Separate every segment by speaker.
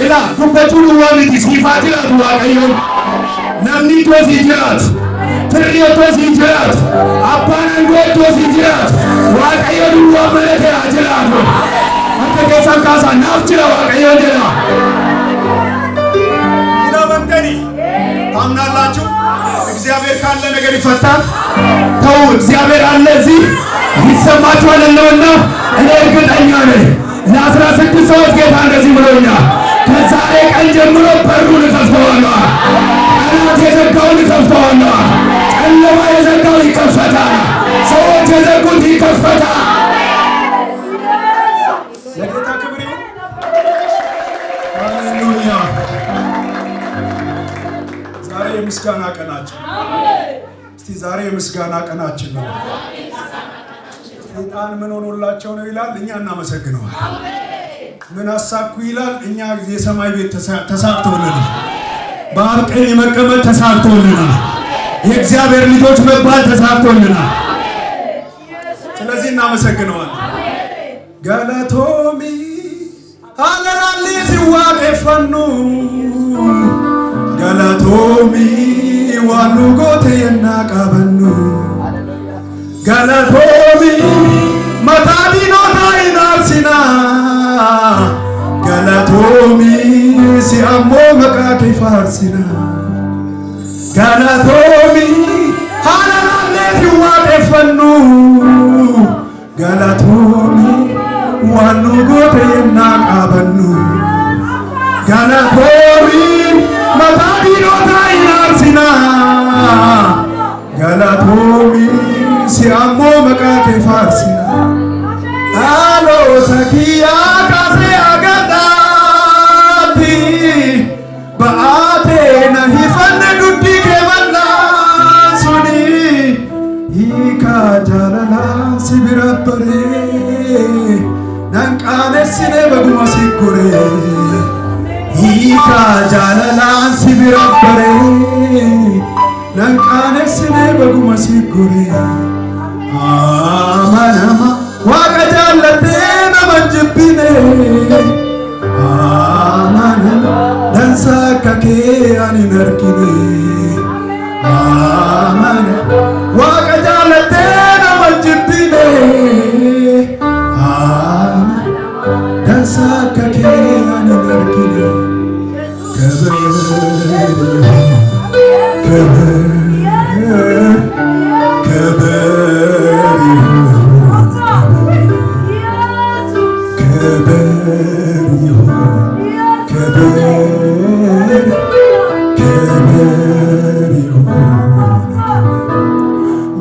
Speaker 1: Ila kubbatu wani sifatila waaqayyoon namni tosi jiraat firriyo tosi jiraat abbaan tosi jiraat waaqayyoon waamate jiraat akka keessa kaasa naaf jira waaqayyoon jira
Speaker 2: ይናመንተኒ ታምናላችሁ እግዚአብሔር ካለ ነገር ይፈታል ተው እግዚአብሔር አለ እዚህ ይሰማችኋል ነውና እኔ እርግጠኛ ነኝ ለ16 ሰዎች ጌታ እንደዚህ ብሎኛል ከዛሬ ቀን ጀምሮ በሩን ከፍተዋለሁ አናት የዘጋውን ከፍተዋለሁ ጨለማ የዘጋው ይከፈታል ሰዎች የዘጉት ይከፈታል ለጌታ ክብር ይሁን ሃሌሉያ ዛሬ የምስጋና ቀናችን እስቲ ዛሬ የምስጋና ቀናችን ነው ሰይጣን ምን ሆኖላቸው ነው ይላል እኛ እናመሰግነዋል ምን አሳኩ ይላል እኛ የሰማይ ቤት ተሳክቶልናል በአብ ቀኝ መቀመጥ ተሳክቶልናል የእግዚአብሔር ልጆች መባል ተሳክቶልናል ስለዚህ እናመሰግነዋል ጋላቶሚ አለናሊ ሲዋቀፈኑ ጋላቶሚ ዋኑ ጎቴ የናቃበኑ ጋላቶሚ መታዲኖታ ይናርሲና ጋላቶሚ ሲአሞ መቃቴ ፋርሲና ጋላቶሚ ሃናናሌት ዋቀፈኑ ጋላቶሚ ዋኑ ጎቴ የናቃበኑ ጋላቶሚ መታዲኖታ ይናርሲና ጋላቶሚ ሲአሞ መቃቴ ፋርሲና አሎ ሰኪያ ካሴ አገዳቲ በአቴ ነሂፈነ ዱዲ ከመላ ሱኒ ሂካ ጃለላ ሲብረበሬ ነንቃነስኔ በጉማ ሲጎሬ ሂካ ጃለላ ሲብረበሬ ነንቃነስኔ በጉማ ሲጎሬ አማናማ ዋቀ ጃለቴ ነመጅብኔ አማናማ ደንሳ ከኬ አኒን አርጊኔ አማና ዋቀ ጃለቴ ነመጅብኔ አማና ደንሳ ከኬ አኒን አርጊኔ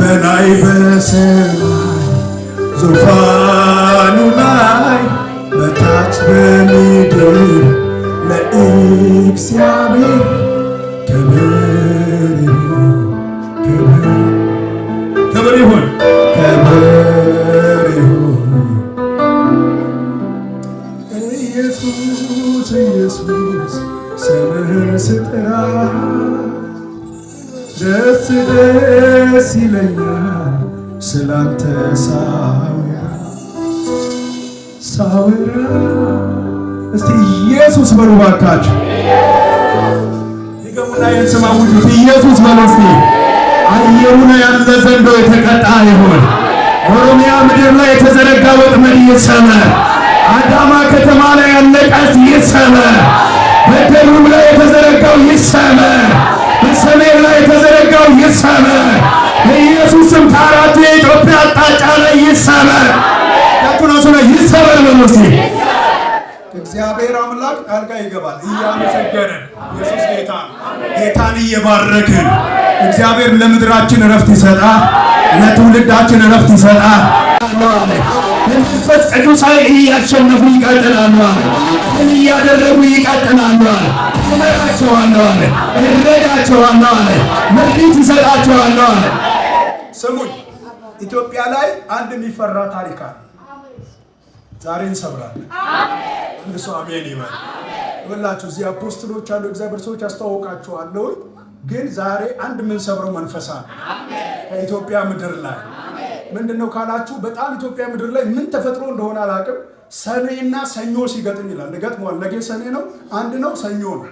Speaker 2: በላይ በሰማይ ዙፋኑ ላይ በታች በምድር ለእግዚአብሔር ክብር ይሁን ኢየሱስ ስምህን ስጠራ ደስ ደስ ይለኛል ስላንተ ሳወራ እስቲ ኢየሱስ በሉ ባካችሁ ይገሙና የሰማውት ኢየሱስ በሉ እስቲ አየሩን ያለ ዘንዶ የተቀጣ ይሁን ኦሮሚያ ምድር ላይ የተዘረጋ ወጥመድ ይሰበር አዳማ ከተማ ላይ ያለ ቀስት ይሰበር በደቡብ ላይ የተዘረጋው ይሰበር በሰሜን ላይ የተዘረጋው ይሰበር በኢየሱስም ከአራቱ የኢትዮጵያ አቅጣጫ ላይ ይሰበር ያቱናሱ ላይ ይሰበር በሉሲ እግዚአብሔር አምላክ ጣልቃ ይገባል እያመሰገንን ኢየሱስ ጌታን እየባረክን እግዚአብሔር ለምድራችን ረፍት ይሰጣል ለትውልዳችን ረፍት ይሰጣል መንፈስ ቅዱስ እያሸነፉ ይቀጥላሉ እያደረጉ ይቀጥላሉ እመራቸዋለሁ እረዳቸዋለሁ ምሪት ይሰጣቸዋለሁ ስሙኝ ኢትዮጵያ ላይ አንድ የሚፈራ ታሪክ አለ ዛሬ እንሰብራለን አንድ ሰው አሜን ይበል ይኸውላችሁ እዚህ አፖስትሎች አሉ እግዚአብሔር ሰዎች ያስተዋውቃቸዋለሁ ግን ዛሬ አንድ ምን ሰብረው መንፈሳ ከኢትዮጵያ ምድር ላይ ምንድነው ካላችሁ በጣም ኢትዮጵያ ምድር ላይ ምን ተፈጥሮ እንደሆነ አላውቅም። ሰኔና ሰኞ ሲገጥም ይላል ገጥሟል። ነገ ሰኔ ነው፣ አንድ ነው፣ ሰኞ ነው።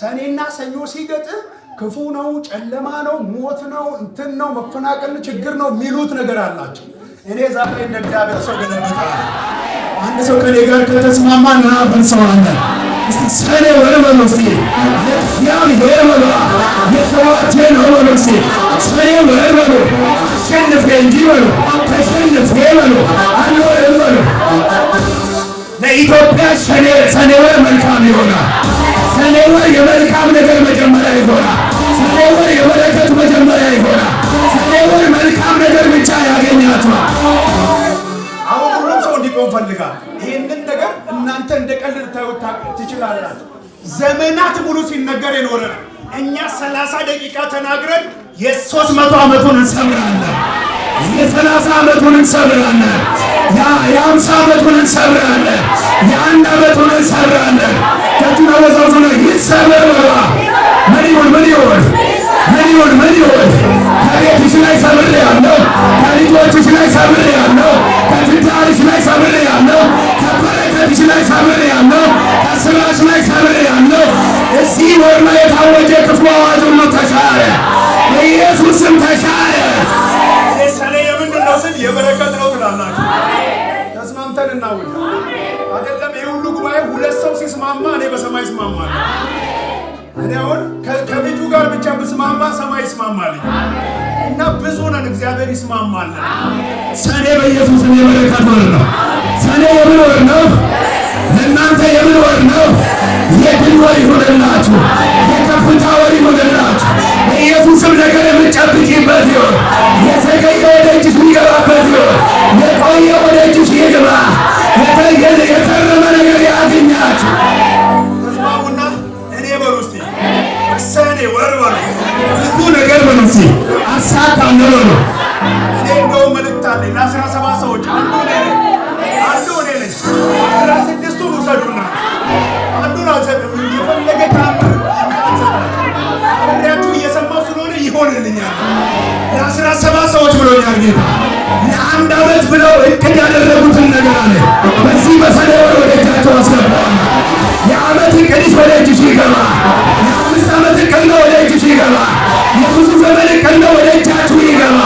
Speaker 2: ሰኔና ሰኞ ሲገጥም ክፉ ነው፣ ጨለማ ነው፣ ሞት ነው፣ እንትን ነው፣ መፈናቀል ችግር ነው የሚሉት ነገር አላቸው። እኔ ዛሬ እንደ እግዚአብሔር ሰው ገለበታ አንድ ሰው ከኔ ጋር ከተስማማ ና ፈንሰዋለን። እስቲ ሰኔ ወር በሉ እስቲ የእግዚአብሔር በሉ የተዋጀ ነው በሉ እስቲ ሰኔ ወር በሉ አሸንፌ እንጂ በሉ ተሸንፌ በሉ አልኖርም በሉ። ለኢትዮጵያ ሰኔ ወር መልካም ይሆናል። ሰኔ ወር የመልካም ነገር መጀመሪያ ይሆናል። ሰኔ ወር የበረከት መጀመሪያ ይሆናል። ሰኔ ወር መልካም ነገር ብቻ ያገኛችኋል። አሁን ሁሉም ሰው እንዲቆም ፈልጋል። ይህንን ነገር እናንተ እንደ ቀልድ ልታዩት ትችላላችሁ። ዘመናት ሙሉ ሲነገር የኖረ ነው። እኛ 30 ደቂቃ ተናግረን የ300 ዓመቱን እንሰብራለን። የ30 ዓመቱን እንሰብራለን። የ50 ዓመቱን እንሰብራለን። የ1 ዓመቱን እንሰብራለን። ከቱና ወዛውቱ ነው ይሰበር በላ ምን ይሁን ምን ይሁን ምን ይሁን ምን ይሁን ከቤትሽ ላይ ሰብር ያለው ከልጆችሽ ላይ ሰብር ያለው ከትዳርሽ ላይ ሰብር ያለው ከበረከትሽ ላይ ሰብር ያለው ከስራሽ ላይ ሰብር ያለው እዚህ ወር ላይ የታወጀ ክፉ አዋጅ ሁሉ ተሻረ። በኢየሱስ ስም ተሻረ። ሰኔ የምንድን ነው ስል የበረከት ነው ትላላችሁ። ተስማምተን እናውጅ አይደለም። ይሄ ሁሉ ጉባኤ ሁለት ሰው ሲስማማ እኔ በሰማይ እስማማለሁ። እኔ አሁን ከልጁ ጋር ብቻ ብስማማ ሰማይ ይስማማል እና ብዙ ነን። እግዚአብሔር ይስማማል። ሰኔ በኢየሱስ ስም የበረከት ወር ነው። ሰኔ የምን ወር ነው? ለእናንተ የምን ወር ነው? የድል ወር ይሁንላችሁ። የከፍታ ወር ይሁንላችሁ። በኢየሱስ ስም ነገር የምትጨብጪበት ይሁን። የዘገየ ወደ እጅሽ የሚገባበት ይሁን። የቆየ ወደ እጅሽ ይግባ። የተረመ ነገር ያገኛችሁ። ተስማሙና እኔ በሉ እስቲ ሰኔ ወር በሉ ብዙ ነገር በሉ እስቲ አሳካለሁ በሉ። እኔ እንደውም መልእክት አለኝ ለ17 ሰዎች አንዱ እኔ ነኝ 16ቱን ውሰዱና አንዱን አልሰጥም። የፈለገ ታምር አብሬያችሁ እየሰማሁ ስለሆነ ይሆንልኛል። ለ17 ሰዎች ብሎኛል ጌታ። ለ1 ዓመት ብለው እቅድ ያደረጉትን ነገር አለ በዚህ በሰኔ ወር ወደ እጃቸው አስገባዋል። የዓመት እቅድሽ ወደ እጅሽ ይገባ። የ5 ዓመት እቅድ ነው ወደ እጅሽ ይገባ። የብዙ ዘመን እቅድ ነው ወደ እጃችሁ ይገባ።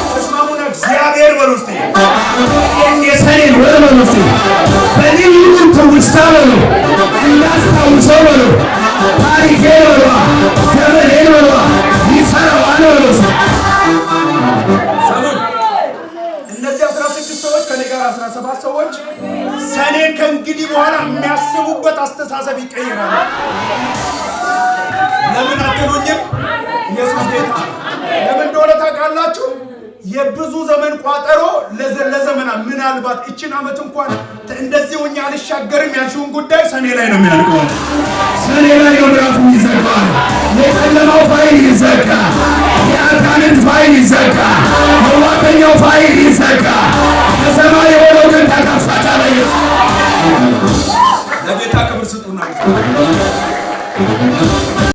Speaker 2: ተስማሙና እግዚአብሔር በሉ እስቲ የሰኔን ወር በሉ እስቲ በልዩ ትውስታ በሉ እንዳስታውሰው በሉ ታሪኬን በሉ ዘመኔን በሉ ይሰራዋል በሉ። እነዚህ 16 ሰዎች ከኔ ጋር 17 ሰዎች ሰኔን ከእንግዲህ በኋላ የሚያስቡበት አስተሳሰብ ይቀይራል። ለምን አትሉኝም? ኢየሱስ ጌታ። ለምን እንደሆነ ታውቃላችሁ? የብዙ ዘመን ቋጠሮ ለዘመናት ምናልባት እችን ዓመት እንኳን እንደዚህ ሆኜ አልሻገርም ያልሽውን ጉዳይ ሰኔ ላይ ነው የሚያልቀው። ሰኔ ላይ ነው ምዕራፉ ይዘጋል። የጨለማው ፋይል ይዘጋ። የአጋንንት ፋይል ይዘጋ። የዋቀኛው ፋይል ይዘጋ። ከሰማይ የሆነው ግን ተከፈተ። ለጌታ ክብር ስጡና